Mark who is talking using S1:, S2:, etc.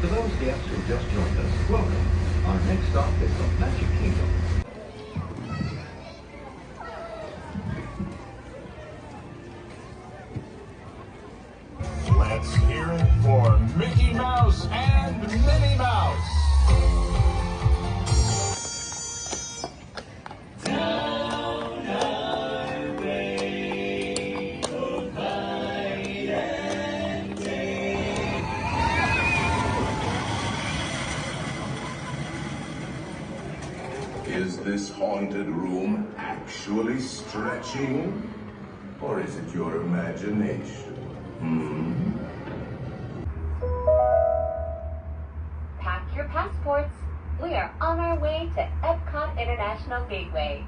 S1: To those guests who just joined us, welcome. Our next stop is the Magic Kingdom.
S2: Let's hear it for Mickey Mouse and Minnie Mouse. Down our way, oh, night and day. Is this haunted room actually stretching? Or is it your imagination?
S3: Pack your passports. We are on our way to Epcot International Gateway.